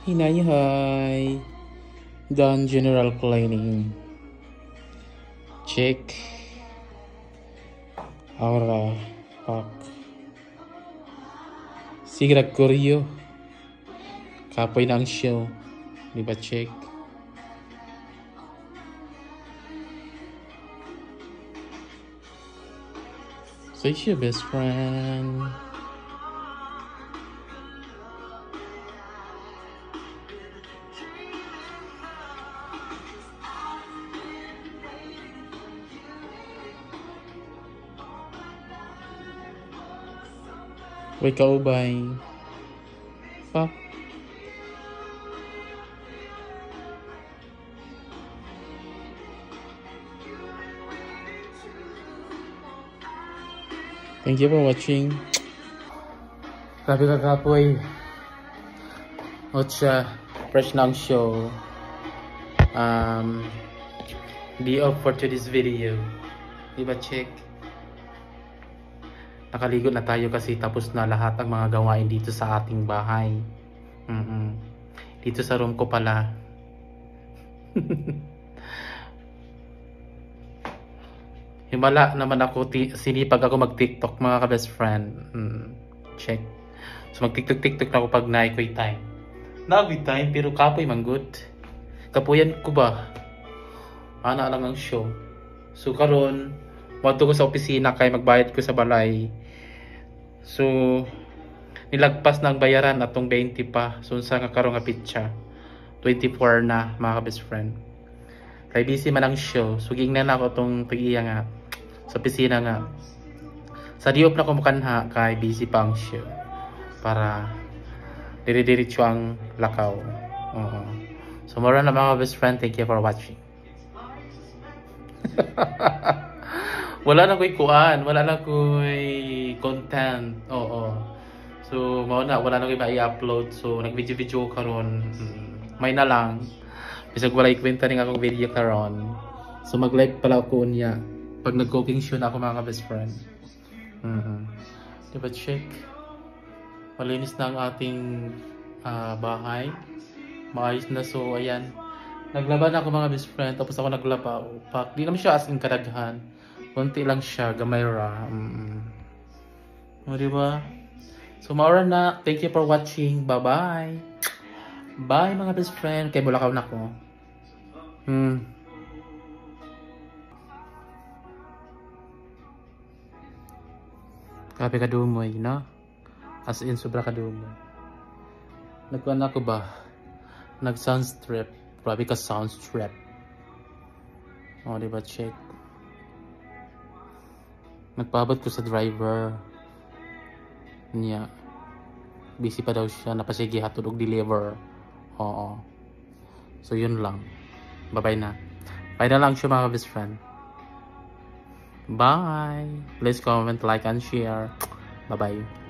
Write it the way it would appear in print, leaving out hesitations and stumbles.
Hinay. Done general cleaning. Check. Ahora pak. Sigra Koryo. Kapoy ng show. Di ba check? So it's your best friend. Wait ka ubay. Fuck. Thank you for watching. Grabe ka kapoy. Ocha, fresh ng show. The off for today's video. Diba check? Nakaligo na tayo kasi tapos na lahat ang mga gawain dito sa ating bahay. Dito sa room ko pala. Himala naman ako, sinipag ako mag-TikTok mga ka-best friend. Check. So mag-TikTok na ako pag na-equate time. Na-equate time pero kapoy man good. Kapuyan ko ba? Ana lang ang show. So karon, wato ko sa opisina kay magbayad ko sa balay. So nilagpas ng bayaran atong 20 pa. So sa nga karon nga pitsa 24 na mga ka-best friend. Kay busy man ang show. So gingnan ako tong pag-iya nga sa opisina nga. Sa diop na ko makanha kay busy pa ang show. Para dire-diretso ang lakaw. So mura na mga best friend, thank you for watching. Wala na ko'y kuan, wala na ko'y content. So wala na ko'y ma-i-upload. So nag-video karon. May na lang. Bisag wala ikwenta rin akong video karon. So mag-live pala ako niya pag nag-cooking show na ako mga best friend. Diba check? Malinis na ang ating bahay. Maayos na. So ayan, naglaba na ako mga best friend. Tapos ako naglaba. Di naman siya as in kadaghan. Konti lang siya. Gamay ra. Diba? So maura na. Thank you for watching. Bye bye. Bye mga best friend. Kay bulakaw na ko. Grabe ka dumoy, no? As in, sobra ka dumoy. Nagkuhan ako ba? Nag-sound strip. Grabe ka sound strip. Diba check? Nagpaabot ko sa driver niya. Busy pa daw siya. Napasigi hatod og deliver. So yun lang. Bye-bye na. Bye na lang siya mga best friend. Bye. Please comment, like, and share. Bye-bye.